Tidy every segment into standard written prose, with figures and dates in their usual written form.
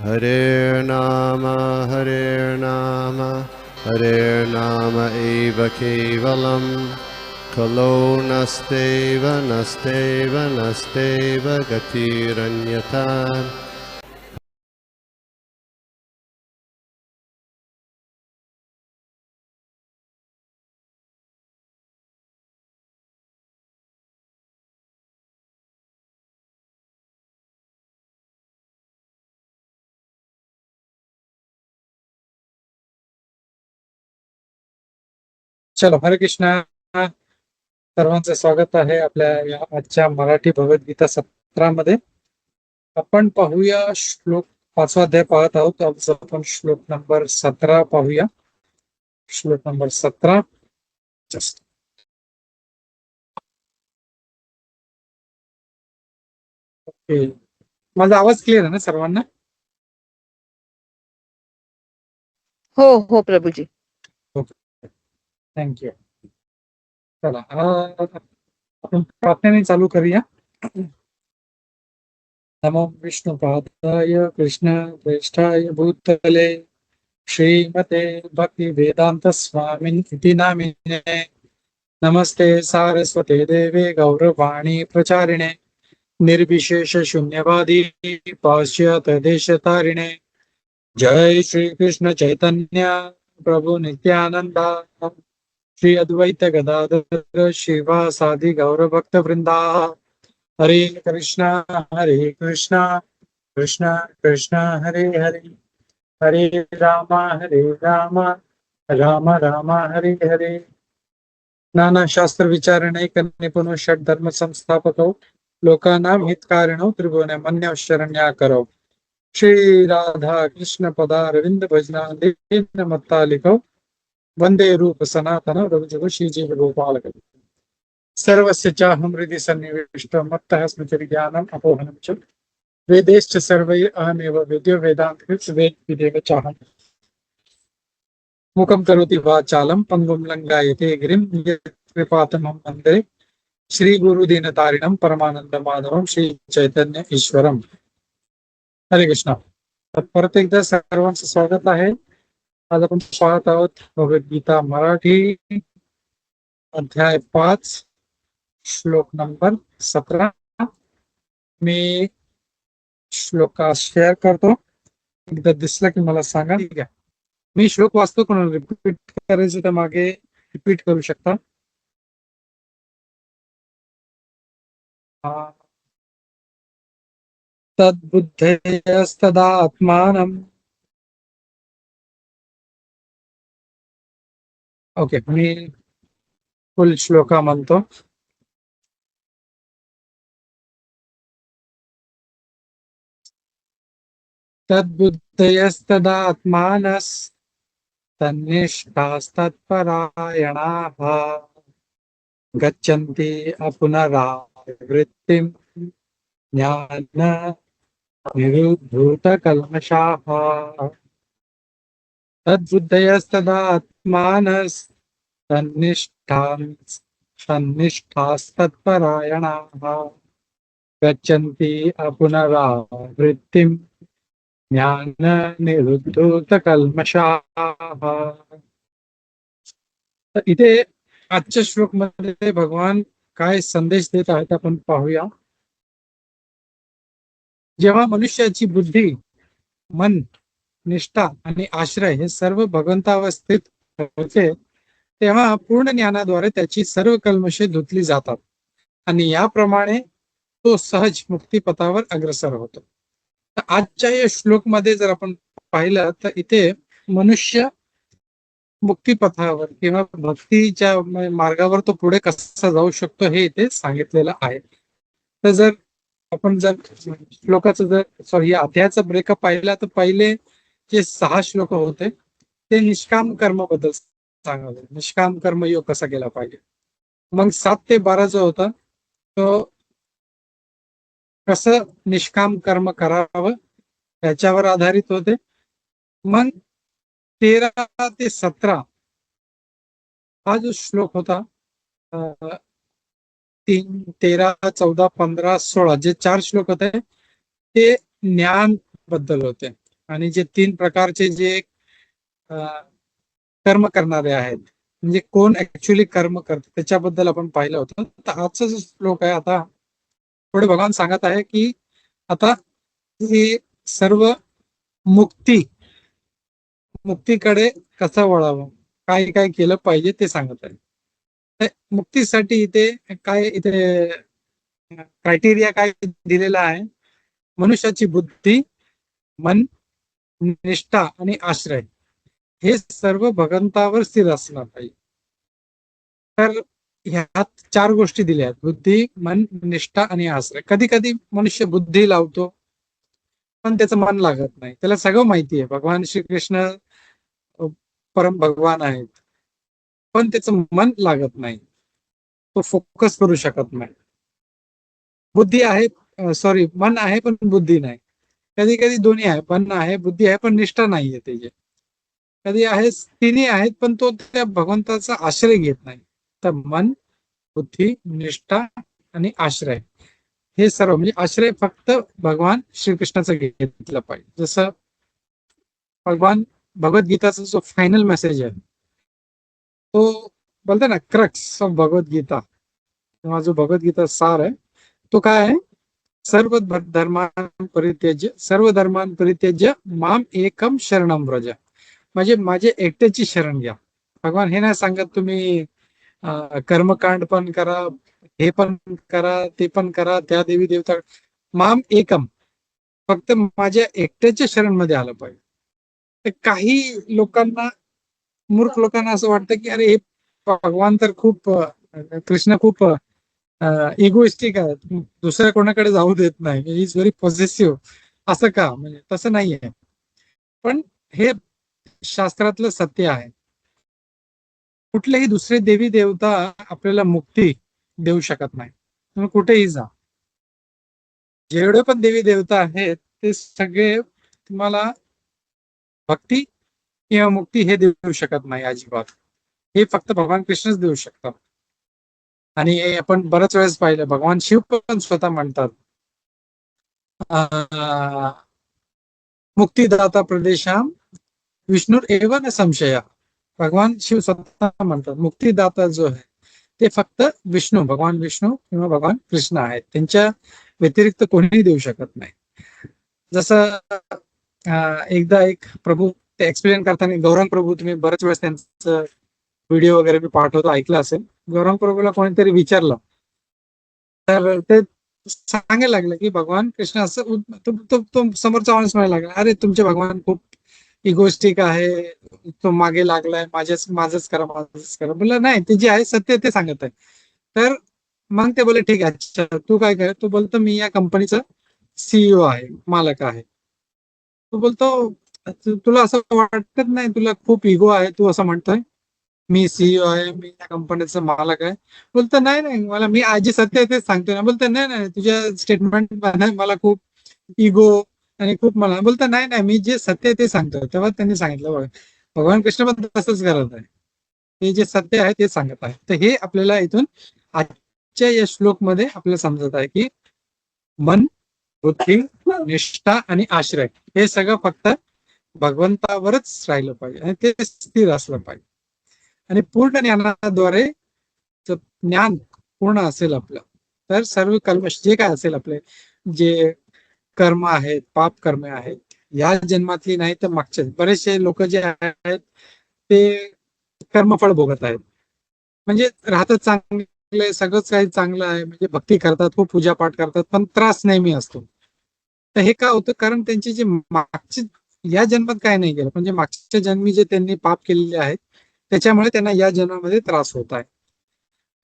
Hare Nama Hare Nama eva kevalam Kalo nasteva nasteva nasteva gatiranyata. चलो, हरे कृष्णा. सर्वांचं स्वागत आहे आपल्या या आजच्या मराठी भगवद्गीता सत्रामध्ये. आपण पाहूया श्लोक 5वा अध्याय पाहत आहोत. आज आपण श्लोक नंबर 17 पाहूया. श्लोक नंबर 17. Just okay. माझा आवाज क्लिअर आहे ना सर्वांना? हो हो प्रभूजी. थँक्यू. चला, आपण प्रार्थनेने चालू करूया. नमो विष्णुपादाय कृष्ण प्रेष्ठाय भूतले श्रीमते भक्ति वेदांत स्वामिन् इति नामिने. नमस्ते सारस्वते देवे गौरवाणी प्रचारिणे निर्विशेष शून्यवादी पाश्चात्य देशतारिणे. जय श्री कृष्ण चैतन्य प्रभु नित्यानंदा श्री अद्वैत गदाधर श्रीवासादि गौर भक्त वृंदा. हरे कृष्णा कृष्ण कृष्ण हरे हरे हरे राम राम राम हरे हरे. नाना शास्त्र विचारणे निपुण षट धर्म संस्थापक लोकानां हितकारिणो त्रिभुवन मन्य शरण्या करो. श्री राधा कृष्ण पदारविंद भजना दीन मत्तालिको वंदे रूप सनातन रघुजगु श्रीजीव गोपाल सर्वस्य चाहं हृदि सन्निविष्टो मत्तः स्मृतिर्ज्ञानम् अपोहनं च वेदैश्च सर्वैरहमेव वेद्यो वेदान्तकृत् वेद्विदेव चाहम्. मुखं करोति वाचालं पंगुं लङ्घयते गिरिं यत्कृपातमहं वन्दे श्रीगुरुदीनतारिणं परमानंद माधवं श्री चैतन्य ईश्वरम. हरे कृष्णा. तर परत एकदा सर्वांचं स्वागत आहे. आज आपण पाहत आहोत भगवद्गीता मराठी अध्याय 5 श्लोक नंबर 17. मी श्लोका शेअर करतो. एकदा दिसला की मला सांगा. ठीक आहे, मी श्लोक वाचतो. कोणाला रिपीट करायचं तर मागे रिपीट करू शकता. तद्बुद्धयस्तदा आत्मानं. ओके, मी फुल श्लोका म्हणतो. तद्बुद्धयस्तदा आत्मानस् तन्निष्ठास्तत्परायणाः गच्छन्ति अपुनरावृत्तिं ज्ञान निरुद्धूतकल्मषाः. तद्बुद्धयस्तदा आत्मानस् तन्निष्ठास्तत्परायणाः गच्छन्ति अपुनरावृत्तिं ज्ञान निरुद्धूतकल्मषाः. तर इथे आजच्या श्लोक मध्ये भगवान काय संदेश देत आहेत आपण पाहूया. जेव्हा मनुष्याची बुद्धी, मन, निष्ठा आणि आश्रय हे सर्व भगवंतावस्थेत होते, तेव्हा पूर्ण ज्ञानाद्वारे त्याची सर्व कल्मशे धुतली जातात आणि याप्रमाणे तो सहज मुक्तिपथावर अग्रसर होतो. तर आजच्या या श्लोक मध्ये जर आपण पाहिलं तर इथे मनुष्य मुक्तिपथावर किंवा भक्तीच्या मार्गावर तो पुढे कसा जाऊ शकतो हे इथे सांगितलेलं आहे. तर जर आपण जर श्लोकाचं या अध्यायाचा ब्रेकअप पाहिला तर पहिले जे 6 श्लोक होते ते निष्काम कर्म बद्दल सांगत, निष्काम कर्मयोग कसा केला पाहिजे. मग 7 ते 12 जो होता तो कसं निष्काम कर्म करावं त्याच्यावर आधारित होते. मग 13 ते 17 हा जो श्लोक होता 3, 13, 14, 15, 16 जे 4 श्लोक होते ते ज्ञान बद्दल होते. आणि जे 3 प्रकारचे जे कर्म करणारे आहेत, म्हणजे कोण ऍक्च्युली कर्म करते त्याच्याबद्दल आपण पाहिलं होतं. तर आजचा जो श्लोक आहे, आता पुढे भगवान सांगत आहे की आता हे सर्व मुक्ती मुक्तीकडे कसं वळावं, काय काय केलं पाहिजे ते सांगत आहे. तर मुक्तीसाठी इथे क्रायटेरिया काय दिलेला आहे? मनुष्याची बुद्धी, मन, निष्ठा आणि आश्रय हे सर्व भगवंतावर स्थिर असणार पाहिजे. तर ह्यात 4 गोष्टी दिल्या आहेत: बुद्धी, मन, निष्ठा आणि आश्रय. कधी कधी मनुष्य बुद्धी लावतो पण त्याचं मन लागत नाही. त्याला सगळं माहिती आहे, भगवान श्रीकृष्ण परम भगवान आहेत, पण त्याचं मन लागत नाही, तो फोकस करू शकत नाही. बुद्धी आहे, सॉरी, मन आहे पण बुद्धी नाही. कधी कधी दोन्ही आहे, मन आहे, बुद्धी आहे, पण निष्ठा नाहीये त्याची. कधी आहे, तिन्ही आहेत, पण तो त्या भगवंताचा आश्रय घेत नाही. तर मन, बुद्धी, निष्ठा आणि आश्रय हे सर्व, म्हणजे आश्रय फक्त भगवान श्रीकृष्णाचं घेतलं पाहिजे. जसं भगवान भगवद्गीताचा जो फायनल मेसेज आहे, तो बोलतो ना क्रक्स ऑफ भगवद्गीता, किंवा जो भगवद्गीता सार आहे, तो काय आहे? सर्व धर्मान परित्यज्य माम एकम शरणम व्रज. म्हणजे माझे एकट्याची शरण घ्या. भगवान हे नाही सांगत तुम्ही कर्मकांड पण करा, हे पण करा, ते पण करा, त्या देवी देवता. माम एकम, फक्त माझ्या एकट्याच्या शरण मध्ये आलं पाहिजे. तर काही लोकांना, मूर्ख लोकांना असं वाटतं की अरे हे भगवान तर खूप कृष्ण खूप इगोइस्टिक आहे, दुसऱ्या कोणाकडे जाऊ देत नाही, इज व्हेरी पॉझिटिव्ह. असं का? म्हणजे तसं नाही आहे. पण हे शास्त्रातलं सत्य आहे. कुठलेही दुसरे देवी देवता आपल्याला मुक्ती देऊ शकत नाही. तुम्ही कुठेही जा, जेवढे पण देवी देवता आहेत ते सगळे तुम्हाला भक्ती किंवा मुक्ती हे देऊ शकत नाही अजिबात. हे फक्त भगवान कृष्णच देऊ शकतात. आणि हे आपण बऱ्याच वेळेस पाहिलं, भगवान शिव पण स्वतः म्हणतात मुक्तीदाता प्रदेशाम विष्णू एवं न संशय. भगवान शिव स्वतः म्हणतात मुक्तीदाता जो आहे ते फक्त विष्णू, भगवान विष्णू किंवा भगवान कृष्ण आहेत, त्यांच्या व्यतिरिक्त कोणीही देऊ शकत नाही. जसं एकदा एक प्रभू ते एक्सप्लेन करताना, गौरंग प्रभू, तुम्ही बरेच वेळेस त्यांचं व्हिडिओ वगैरे मी पाठवतो, ऐकलं असेल. गौरंग प्रभूला कोणीतरी विचारलं, तर ते सांगायला लागलं की भगवान कृष्ण असं, तो समोरचा माणूस म्हणायला लागला, अरे तुमचे भगवान खूप इगोस्टिक आहे, तो मागे लागलाय, माझंच करा, माझंच करा. बोललं नाही, ते जे आहे सत्य ते सांगत आहे. तर मग ते बोले ठीक आहे, अच्छा तू काय कर? तो बोलतो मी या कंपनीचा सीईओ आहे, मालक आहे. तो बोलतो तुला असं वाटत नाही, तुला खूप इगो आहे, तू असं म्हणतोय मी सीईओ आहे, मी या कंपनीचा मालक आहे? बोलतो नाही नाही, मला मी आजी सत्य आहे तेच सांगतोय ना. बोलतो नाही नाही, तुझ्या स्टेटमेंट मला खूप इगो आणि खूप मला. बोलतो नाही नाही, मी जे सत्य आहे ते सांगतोय. तेव्हा त्यांनी सांगितलं बघा, भगवान कृष्ण पण तसंच करत आहे, ते जे सत्य आहे ते सांगत आहे. तर हे आपल्याला इथून आजच्या या श्लोक मध्ये आपल्याला समजत आहे की मन, बुद्धी, निष्ठा आणि आश्रय हे सगळं फक्त भगवंतावरच राहिलं पाहिजे आणि ते स्थिर असलं पाहिजे. आणि पूर्ण ज्ञानाद्वारे ज्ञान पूर्ण असेल आपलं, तर सर्व कल्मश जे काय असेल आपले जे कर्म आहेत, पाप कर्म आहेत, या जन्मातली नाही तर मागचे बरेचसे लोक जे आहेत ते कर्मफळ भोगत आहेत. म्हणजे राहतात चांगले, सगळंच काही चांगलं आहे, म्हणजे भक्ती करतात, खूप पूजापाठ करतात, पण त्रास नेहमी असतो. तर हे का होतं? कारण त्यांची जे मागची, या जन्मात काय नाही केलं, म्हणजे मागच्या जन्मी जे त्यांनी पाप केलेले आहेत त्याच्यामुळे त्यांना या जन्मामध्ये त्रास होत आहे.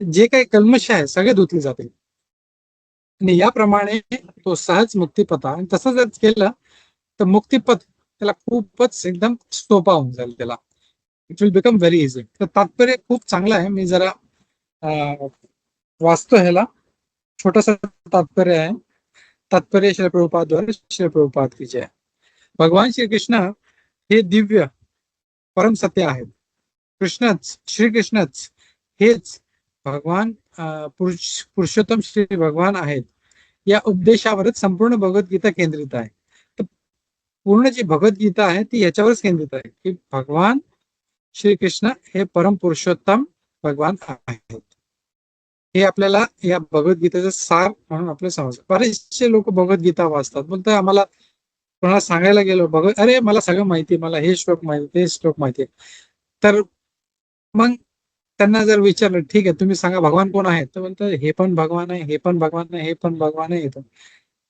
जे काही कल्मश आहे सगळे धुतले जातील आणि याप्रमाणे तो सहज मुक्तिपथ आहे. तसं जर केलं तर मुक्तिपथ त्याला खूपच एकदम सोपा होऊन जाईल, त्याला it will become very easy. तर तात्पर्य खूप चांगलं आहे. मी जरा वाचतो ह्याला, छोटस तात्पर्य आहे. तात्पर्य श्री प्रभुपादद्वारे, श्री प्रभुपाद की जय. भगवान श्रीकृष्ण हे दिव्य परम सत्य आहेत. श्रीकृष्णच हेच भगवान पुरुषोत्तम श्री भगवान आहेत. या उपदेशावरच संपूर्ण भगवद्गीता केंद्रित आहे. तर पूर्ण जी भगवद्गीता आहे ती याच्यावरच केंद्रित आहे की भगवान श्रीकृष्ण हे परम पुरुषोत्तम भगवान आहेत. हे आपल्याला या भगवद्गीतेचं सार म्हणून आपल्याला समजतं. बरेचसे लोक भगवद्गीता वाचतात, बोलतात आम्हाला कोणाला सांगायला गेलो अरे मला सगळं माहिती, मला हे श्लोक माहिती, ते श्लोक माहिती. तर मग त्यांना जर विचारलं ठीक आहे तुम्ही सांगा भगवान कोण आहे, तर बोलतात हे पण भगवान आहे, हे पण भगवान आहे, हे पण भगवान आहे. येतं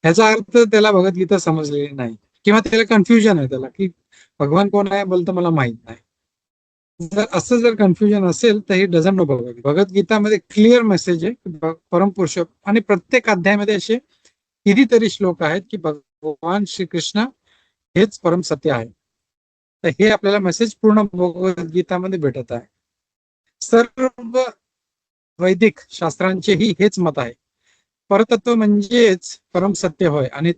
ह्याचा अर्थ त्याला भगवद्गीता समजलेली नाही किंवा त्याला कन्फ्युजन आहे त्याला की भगवान कोण आहे, बोलतं मला माहित नाही. जर असं जर कन्फ्युजन असेल तर हे डझंट नो भगवद्गीतामध्ये क्लिअर मेसेज आहे परमपुरुष, आणि प्रत्येक अध्यायामध्ये असे कितीतरी श्लोक आहेत की भगवान श्रीकृष्ण हेच परम सत्य आहे. तर हे आपल्याला मेसेज पूर्ण भगवद्गीतामध्ये भेटत आहे. सर्व वैदिक शास्त्रांचेही हेच मत आहे. परतत्व म्हणजेच परम सत्य होय आणि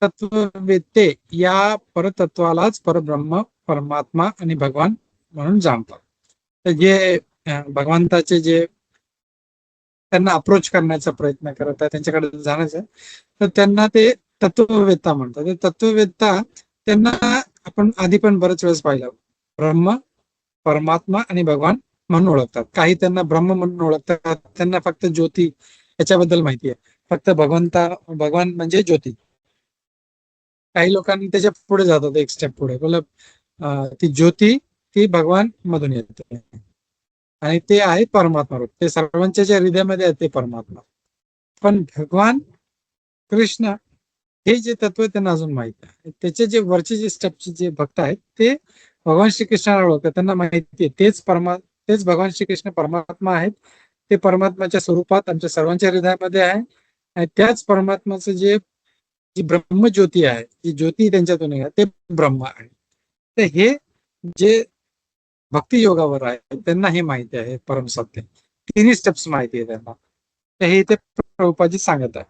तत्ववेत्ते या परतत्वालाच परब्रह्म, परमात्मा आणि भगवान म्हणून जाणतात. तर जे भगवंताचे जे त्यांना अप्रोच करण्याचा प्रयत्न करत आहे, त्यांच्याकडे जाण्याचा, तर त्यांना ते तत्ववेत्ता म्हणतात. ते तत्ववेत्ता त्यांना आपण आधी पण बरेच वेळेस पाहिलं, ब्रह्म, परमात्मा आणि भगवान म्हणून ओळखतात. काही त्यांना ब्रह्म म्हणून ओळखतात, त्यांना फक्त ज्योती याच्याबद्दल माहिती आहे, फक्त भगवान म्हणजे ज्योती. काही लोकांनी त्याच्या पुढे जातात, एक स्टेप पुढे, बोल ती ज्योती ती भगवान मधून येते आणि ते आहे परमात्मा रूप, ते सर्वांच्या ज्या हृदयामध्ये आहे ते परमात्मा. पण भगवान कृष्ण हे जे तत्व त्यांना अजून माहित आहे, त्याचे जे वरचे जे स्टेपचे जे भक्त आहेत ते भगवान श्रीकृष्णाला ओळखतात, त्यांना माहिती आहे तेच भगवान श्रीकृष्ण परमात्मा आहेत. ते परमात्माच्या स्वरूपात आमच्या सर्वांच्या हृदयामध्ये आहे आणि त्याच परमात्माचं जी ब्रह्मज्योती आहे, जी ज्योती त्यांच्यातून आहे ते ब्रह्म आहे. तर हे जे भक्ती योगावर आहे त्यांना हे माहिती आहे परम सत्य, तिन्ही स्टेप्स माहिती आहे त्यांना. तर हे इथे प्रभुपादजी सांगत आहे.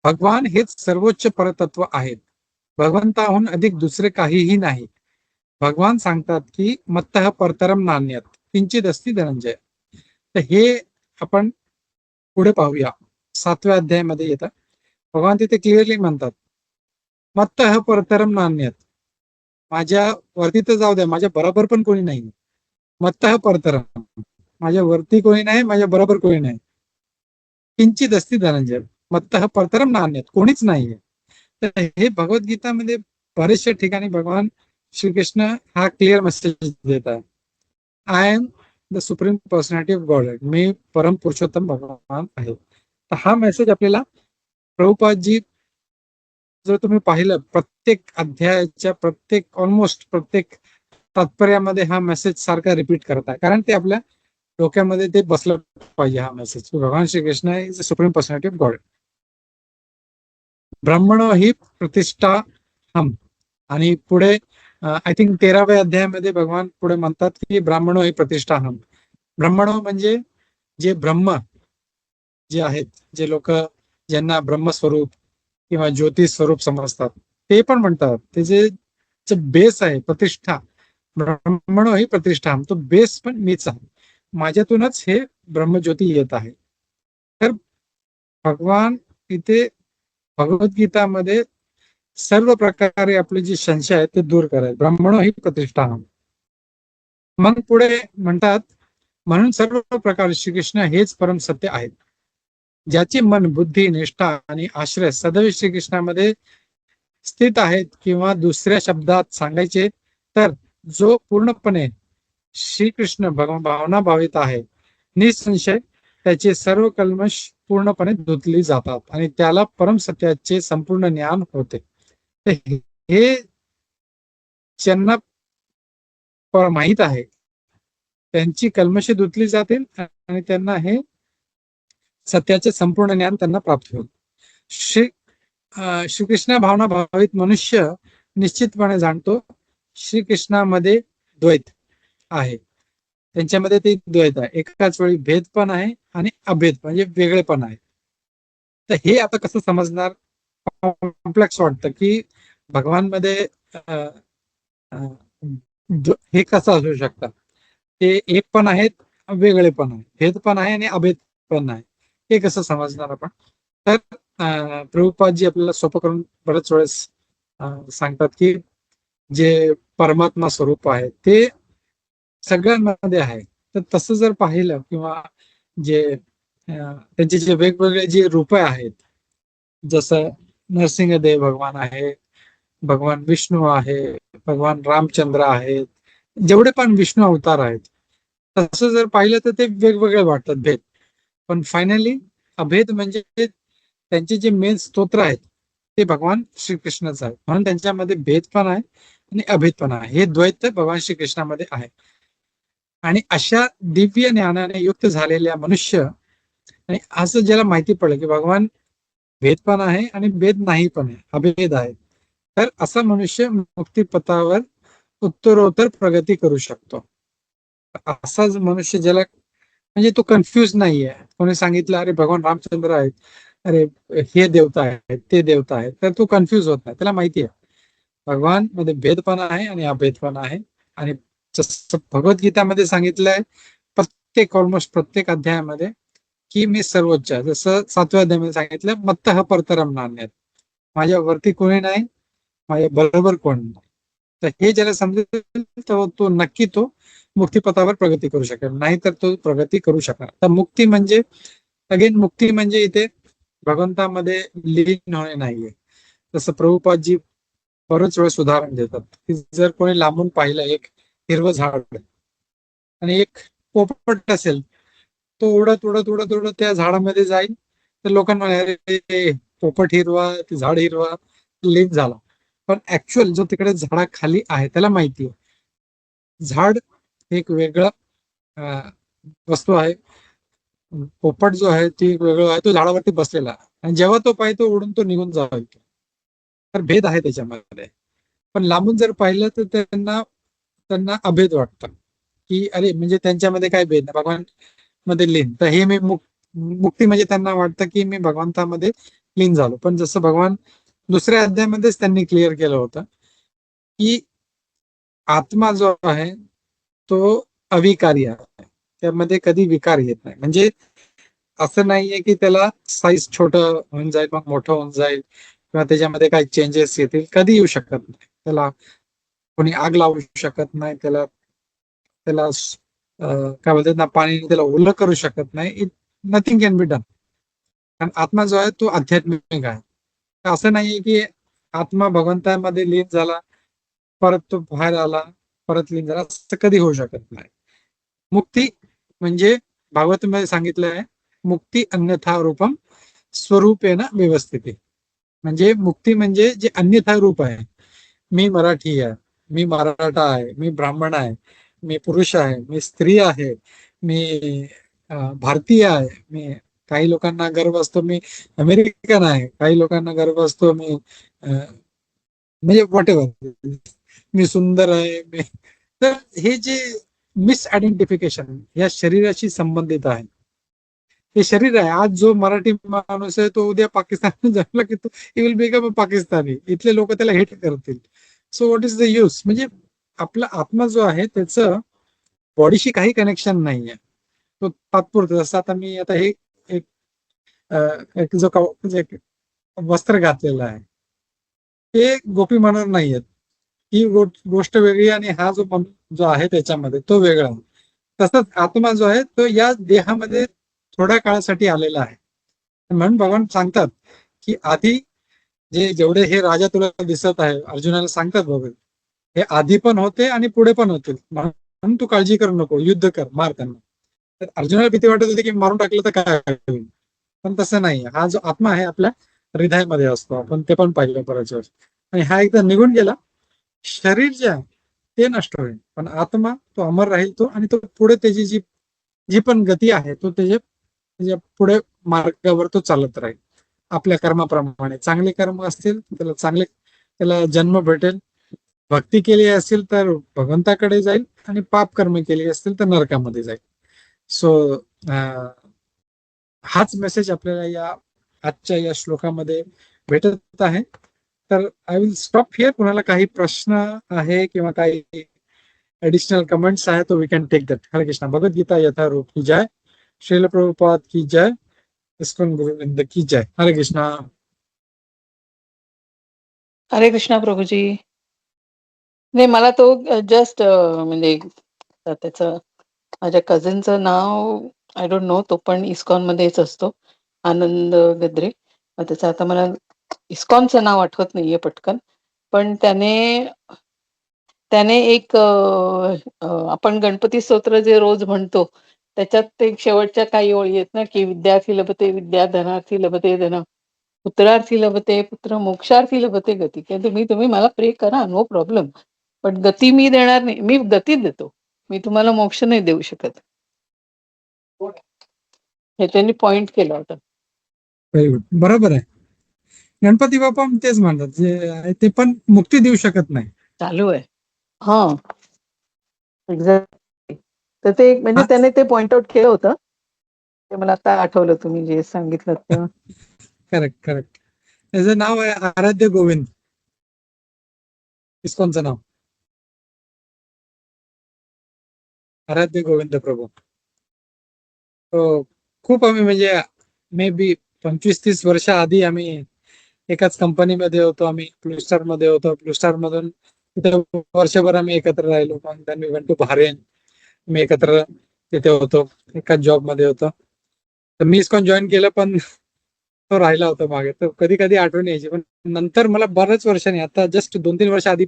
भगवान हेच सर्वोच्च परतत्व आहेत, भगवंताहून अधिक दुसरे काहीही नाही. भगवान सांगतात की मत्तः परतरम नान्यत किंचित अस्ति धनंजय. तर हे आपण पुढे पाहूया. 7व्या अध्यायामध्ये येतं भगवान तिथे क्लिअरली म्हणतात मत्तः परतरम नान्यत, माझ्या वरती तर जाऊ द्या, माझ्या बरोबर पण कोणी नाही. मत्तः परतरम, माझ्या वरती कोणी नाही, माझ्या बरोबर कोणी नाही. किंचित अस्ति धनंजय, मत्तः परतरम नान्यत, कोणीच नाहीये. तर हे भगवद्गीतामध्ये बरेचशा ठिकाणी भगवान श्रीकृष्ण हा क्लिअर मेसेज देत आहे, I am the supreme personality of God, मी परम पुरुषोत्तम भगवान आहे. तर हा मेसेज आपल्याला प्रभुपादजी, जर तुम्ही पाहिलं प्रत्येक अध्यायाच्या ऑलमोस्ट प्रत्येक तात्पर्यामध्ये हा मेसेज सारखा रिपीट करत आहे, कारण ते आपल्या डोक्यामध्ये ते बसलं पाहिजे. हा मेसेज भगवान Shri Krishna is the supreme personality of God. ब्राह्मणो ही प्रतिष्ठा हम, आणि पुढे आय थिंक 13व्या अध्यायामध्ये भगवान पुढे म्हणतात की ब्राह्मणो ही प्रतिष्ठा हम. ब्राह्मणो म्हणजे जे ब्रह्म जे आहेत, जे लोक ज्यांना ब्रह्मस्वरूप किंवा ज्योतिष स्वरूप समजतात, ते पण म्हणतात त्याचे बेस आहे प्रतिष्ठा. ब्राह्मणो ही प्रतिष्ठा, तो बेस पण मीच आहे, माझ्यातूनच हे ब्रह्मज्योती येत आहे. तर भगवान इथे भगवद्गीतामध्ये सर्व प्रकारे आपले जे संशय आहेत ते दूर करायचे. ब्राह्मणो ही प्रतिष्ठा. मग पुढे म्हणतात म्हणून सर्व प्रकारे श्रीकृष्ण हेच परम सत्य आहेत, ज्याचे मन, बुद्धी, निष्ठा आणि आश्रय सदैव श्रीकृष्णामध्ये स्थित आहेत, किंवा दुसऱ्या शब्दात सांगायचे तर जो पूर्णपणे श्रीकृष्ण भावना भावित आहे, निसंशय त्याचे सर्व कल्मश पूर्णपणे धुतली जातात आणि त्याला परम सत्याचे संपूर्ण ज्ञान होते. हे ज्यांना माहित आहे त्यांची कल्मशे धुतली जातील आणि त्यांना हे सत्याचे संपूर्ण ज्ञान त्यांना प्राप्त होईल. श्रीकृष्ण भावना भावित मनुष्य निश्चितपणे जाणतो श्रीकृष्णामध्ये द्वैत आहे, त्यांच्यामध्ये ते द्वैत आहे, एकाच वेळी भेद पण आहे आणि अभेद म्हणजे वेगळे पण आहे. तर हे आता कसं समजणार, कॉम्प्लेक्स वाटतं की भगवान मध्ये हे कसं असू शकतं, ते एक पण आहेत, वेगळे पण आहे, भेद पण आहे आणि अभेद पण आहे, हे कसं समजणार आपण. तर प्रभुपादजी आपल्याला सोपं करून बरेच वेळेस सांगतात की जे परमात्मा स्वरूप आहे ते सगळ्यांमध्ये आहे. तर तसं जर पाहिलं किंवा जे त्यांचे जे वेगवेगळे जे रूप आहेत, जसं नरसिंहदेव भगवान आहे, भगवान विष्णू आहे, भगवान रामचंद्र आहेत, जेवढे पण विष्णू अवतार आहेत, तसं जर पाहिलं तर ते वेगवेगळे वाटतात भेद. पण फायनली अभेद म्हणजे त्यांचे जे मेन स्तोत्र आहेत ते भगवान श्रीकृष्णच आहेत. म्हणून त्यांच्यामध्ये भेद पण आहे आणि अभेद पण आहे. हे द्वैत भगवान श्रीकृष्णामध्ये आहे. आणि अशा दिव्य ज्ञानाने युक्त झालेल्या मनुष्य, आणि असं ज्याला माहिती पडलं की भगवान भेद पण आहे आणि भेद नाही पण आहे, अभेद आहे, तर असा मनुष्य मुक्तिपथावर उत्तरोत्तर प्रगती करू शकतो. असा मनुष्य ज्याला म्हणजे तो कन्फ्युज नाहीये. कोणी सांगितलं अरे भगवान रामचंद्र आहेत, अरे हे देवता आहेत, ते देवता आहेत, तर तो कन्फ्युज होत नाही. त्याला माहिती आहे भगवान मध्ये भेदपणा आहे आणि अभेदपणा आहे. आणि जसं भगवद्गीतामध्ये सांगितलंय ऑलमोस्ट प्रत्येक अध्यायामध्ये की मी सर्वोच्च आहे. जसं 7व्या अध्यायामध्ये सांगितलं मत्तः परतरम नान्यत्, माझ्यावरती कोणी नाही, माझ्या बरोबर कोण नाही. तर हे ज्याला समजेल तर तो नक्की तो मुक्तिपथावर प्रगती करू शकेल, नाहीतर तो प्रगती करू शकणार. तर मुक्ती म्हणजे अगेन मुक्ती म्हणजे इथे भगवंतामध्ये लीन होणे नाहीये. जसं प्रभुपादजी बरेच वेळेस उदाहरण देतात की जर कोणी लांबून पाहिलं एक हिरवं झाड आणि एक पोपट असेल, तो उडत उडत उडत उडत त्या झाडामध्ये जाईल, तर लोकांना अरे पोपट हिरवा, ते झाड हिरवा, लीन झाला. पण ऍक्च्युअल जो तिकडे झाडाखाली आहे त्याला माहिती आहे झाड एक वेगळं वस्तू आहे, पोपट जो आहे ती वेगळं आहे, तो झाडावरती बसलेला आहे आणि जेव्हा तो पाहिजे तो उडून तो निघून जाईल. तर भेद आहे त्याच्यामध्ये. पण लांबून जर पाहिलं तर त्यांना त्यांना अभेद वाटतं की अरे म्हणजे त्यांच्यामध्ये काय भेद नाही, भगवान मध्ये लीन. तर हे मी मुक्ती म्हणजे त्यांना वाटतं की मी भगवंतामध्ये लीन झालो. पण जसं भगवान दुसऱ्या अध्यायामध्येच त्यांनी क्लिअर केलं होतं की आत्मा जो आहे तो अविकारी आहे, त्यामध्ये कधी विकार येत नाही. म्हणजे असं नाहीये की त्याला साईज छोटं होऊन जाईल मग मोठं होऊन जाईल किंवा त्याच्यामध्ये काही चेंजेस येतील, कधी येऊ शकत नाही. त्याला कोणी आग लावू शकत नाही, त्याला त्याला काय बोलतात ना, पाणी त्याला ओलं करू शकत नाही. Nothing can be done. कारण आत्मा जो आहे तो आध्यात्मिक आहे. तर असं नाहीये की आत्मा भगवंतामध्ये लीन झाला, परत तो बाहेर आला, परत लीन झाला, असं कधी होऊ शकत नाही. मुक्ती म्हणजे भागवतमध्ये सांगितलं आहे, मुक्ती अन्यथा रूपम स्वरूपेण व्यवस्थिती. म्हणजे मुक्ती म्हणजे जे अन्यथा रूप आहे. मी मराठी आहे, मी मराठा आहे, मी ब्राह्मण आहे, मी पुरुष आहे, मी स्त्री आहे, मी भारतीय आहे, मी काही लोकांना गर्व असतो मी अमेरिकन आहे, काही लोकांना गर्व असतो मी म्हणजे व्हॉट एव्हर, मी सुंदर आहे मी. तर हे जे मिसआयडेंटिफिकेशन या शरीराशी संबंधित आहे. हे शरीर आहे. आज जो मराठी माणूस आहे तो उद्या पाकिस्तान झाला की तो विल बिकम पाकिस्तानी, इथले लोक त्याला हेट करतील. So what is the use. म्हणजे आपला आत्मा जो आहे त्याचं बॉडीशी काही कनेक्शन नाहीये, तो तात्पुरतं. जसं आता मी आता हे एक एक जो म्हणजे एक वस्त्र घातलेलं आहे ते गोपी म्हणून नाहीयेत, ही गोष्ट वेगळी आणि हा जो जो आहे त्याच्यामध्ये तो वेगळा. तसंच आत्मा जो आहे तो या देहामध्ये थोड्या काळासाठी आलेला आहे. म्हणून भगवान सांगतात की आधी जेवढे हे राजा तुला दिसत आहे, अर्जुनाला सांगतात बघ, हे आधी पण होते आणि पुढे पण होतील, म्हणून तू काळजी करू नको, युद्ध कर, मार त्यांना. तर अर्जुनाला भीती वाटत होती की मारून टाकलं तर काय होईल, पण तसं नाही. हा जो आत्मा आहे आपल्या हृदयामध्ये असतो, आपण ते पण पाहिलं बऱ्याच वेळेस. आणि हा एकदा निघून गेला, शरीर जे आहे ते नष्ट होईल, पण आत्मा तो अमर राहील, तो आणि तो पुढे त्याची जी जी पण गती आहे तो त्याच्या पुढे मार्गावर तो चालत राहील आपल्या कर्माप्रमाणे. चांगले कर्म असतील त्याला चांगले, त्याला जन्म भेटेल. भक्ती केली असेल तर भगवंताकडे जाईल आणि पाप कर्म केली असतील तर नरकामध्ये जाईल. सो हाच मेसेज आपल्याला या आजच्या या श्लोकामध्ये भेटत आहे. तर आय विल स्टॉप हिअर. कुणाला काही प्रश्न आहे किंवा काही एडिशनल कमेंट्स आहे तो वी कॅन टेक दॅट. हरे कृष्णा. भगवद्गीता यथारूप की जय. श्रील प्रभुपाद की जय. इस्कॉन गुरुवृंद की जय. हरे कृष्णा. हरे कृष्णा प्रभूजी. नाही मला तो जस्ट म्हणजे त्याचं माझ्या कझिनचं नाव आय डोंट नो, तो पण इस्कॉन मध्येच असतो, आनंद गद्रे. त्याचं आता मला इस्कॉनचं नाव आठवत नाहीये पटकन, पण त्याने त्याने एक आपण गणपती स्तोत्र जे रोज म्हणतो त्याच्यात ते शेवटच्या काही ओळी आहेत ना, की विद्यार्थी लभते विद्या, धनार्थी लभते धन, पुत्रार्थी लभते पुत्र, मोक्षार्थी लभते गती. की तुम्ही मला प्रे करा, नो प्रॉब्लेम, पण गती मी देणार नाही. मी गती देतो, मी तुम्हाला मोक्ष नाही देऊ शकत. हे त्यांनी पॉइंट केला होता. Very good. बरोबर आहे. गणपती बाप्पा तेच म्हणतात, जे आहे ते पण मुक्ती देऊ शकत नाही. चालू आहे. हा, एक्झॅक्टली. तर ते म्हणजे त्याने ते पॉइंट आउट केलं होतं, ते मला आता आठवलं तुम्ही जे सांगितलं तेव्हा. Correct correct. त्याचं नाव आहे आराध्य गोविंद, इस्कॉनचं नाव आराध्य गोविंद प्रभू. तो खूप आम्ही म्हणजे मे बी 25-30 वर्ष आधी आम्ही एकाच कंपनीमध्ये होतो. आम्ही ब्लू स्टार मध्ये होतो. ब्लू स्टार मधून तिथे वर्षभर आम्ही एकत्र राहिलो. मग त्यांनी वेंट टू बहारेन, मी एकत्र तिथे होतो, एकाच जॉब मध्ये होतो. तर मी इस्कॉन जॉईन केलं, पण तो राहिला होता मागे. तर कधी कधी आठवण यायची, पण नंतर मला बऱ्याच वर्षांनी, आता जस्ट 2-3 वर्ष आधी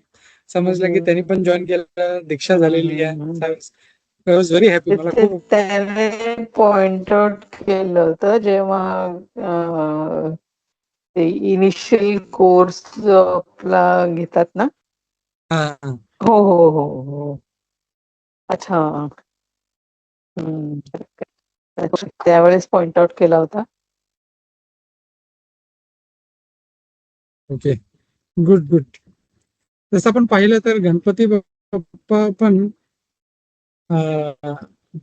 समजलं की त्यांनी पण जॉईन केलं, दीक्षा झालेली आहे. I was very happy. मला ते खूप त्याने पॉइंट आउट केलं होतं जेव्हा ते इनिशियल कोर्स आपला घेतात ना. हा, हो हो हो हो. अच्छा. त्यावेळेस पॉइंट आउट केला होता. Okay, good good. तसं आपण पाहिलं तर गणपती बाप्पा पण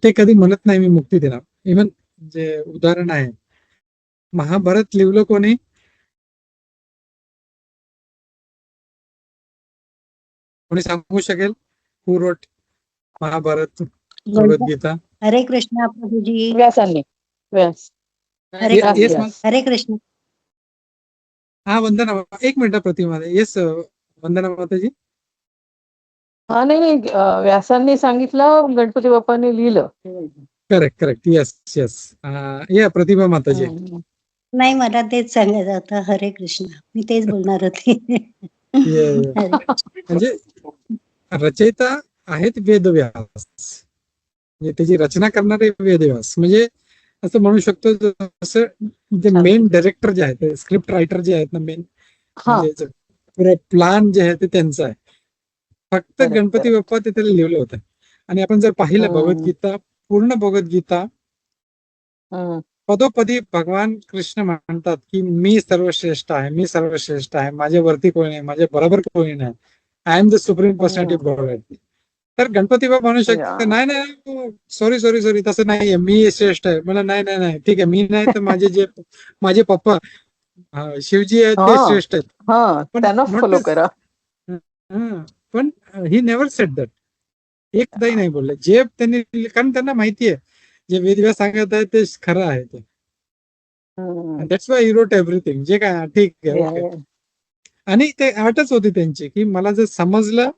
ते कधी म्हणत नाही मी मुक्ती देणार. इव्हन जे उदाहरण आहे, महाभारत लिहिलं कोणी? कोणी सांगू शकेल? हू रोट महाभारत, भगवद्गीता? हरे कृष्णा प्रभुजी. व्यासांनी. व्यास. हरे व्यास, येस व्यास. हरे कृष्ण. हा, वंदना. एक मिनिट प्रतिमा. येस, वंदना माताजी. हा, नाही नाही, व्यासांनी सांगितलं, गणपती बाप्पांनी लिहिलं. Correct correct. Yes yes. या प्रतिभा माताजी. नाही, मला तेच सांगायचं होतं. हरे कृष्ण, मी तेच बोलणार होते. हरे. म्हणजे रचयिता आहेत वेदव्यास, म्हणजे त्याची रचना करणारे वेदव्यास. म्हणजे असं म्हणू शकतो, जसं जे मेन डायरेक्टर जे आहेत, स्क्रिप्ट रायटर जे आहेत ना, मेन हा, म्हणजे पुरं प्लॅन जे आहे ते त्यांचं आहे. फक्त Correct, गणपती correct. बाप्पा तिथे लिहिलं होतं. आणि आपण जर पाहिलं भगवद्गीता, पूर्ण भगवद्गीता पदोपदी भगवान कृष्ण म्हणतात की मी सर्वश्रेष्ठ आहे, मी सर्वश्रेष्ठ आहे, माझ्यावरती कोणी नाही, माझ्या बरोबर कोणी नाही, I am the supreme personality of God. तर गणपती बाप्पा म्हणू शकते, नाही नाही, सॉरी सॉरी सॉरी, तसं नाहीये, मी श्रेष्ठ आहे. मला नाही नाही नाही, ठीक आहे, मी नाही तर माझे पप्पा शिवजी आहेत ते श्रेष्ठ आहेत. पण त्यांना फॉलो करा. पण ही नेव्हर सेड दॅट. एकदाही नाही बोलले. जे त्यांनी, कारण त्यांना माहिती आहे जे वेदव्यास सांगत आहे ते खरं आहे ते. That's why he wrote everything. जे काय ठीक आहे, ओके. आणि ते अटच होती त्यांची की मला जर समजलं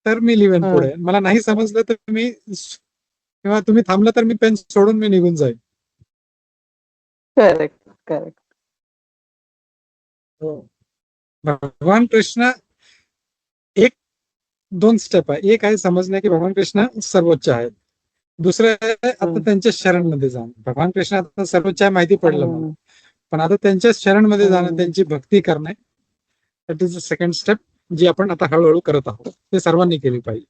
तर मी लिवेन पुढे, मला नाही समजलं तर मी, किंवा तुम्ही थांबलं तर मी पेन सोडून मी निघून जाईल. Correct correct. भगवान कृष्ण, एक 2 स्टेप आहे. एक आहे समजणे की भगवान कृष्ण सर्वोच्च आहेत. दुसरं आहे आता त्यांच्या शरण मध्ये जाणं. भगवान कृष्ण आता सर्वोच्च आहे माहिती पडलं मला, पण आता त्यांच्या शरण मध्ये जाणं, त्यांची भक्ती करणे, that is the second step, जी आपण आता हळूहळू करत आहोत. ते सर्वांनी केली पाहिजे.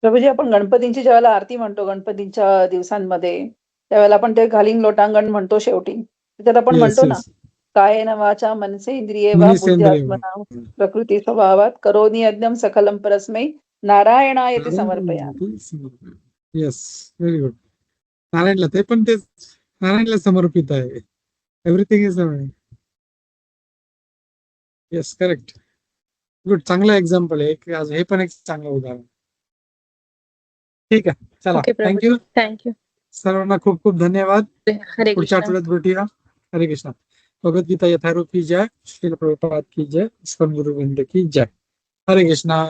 प्रभूजी, आपण गणपतींची ज्यावेळेला आरती म्हणतो गणपतींच्या दिवसांमध्ये, त्यावेळेला आपण ते घालिंग लोटांगण म्हणतो शेवटी. त्याच्यात आपण येस म्हणतो ना, येस. कायेन वाचा मनसे इंद्रिये वा मनीषेंद्रिय. बुद्ध्यात्मना प्रकृती स्वभावात करोनी यज्ञम सकलम परस्मै नारायणायति समर्पयामि. Yes, very good. नारायणला, ते पण तेच, नारायणला समर्पित आहे. Everything is yes, correct, good. चांगलं एक्झाम्पल आहे. हे पण एक चांगलं उदाहरण. ठीक आहे, चला ओके प्रभूजी, थँक्यू. थँक्यू. सर्वांना खूप खूप धन्यवाद. हरे पुढच्या कृष्ण. आठवड्यात भेटूया. हरे कृष्ण. भगवद्गीता यथारूप की जय. श्रील प्रभुपाद की जय. इस्कॉन गुरुविंद की जय. हरे कृष्णा.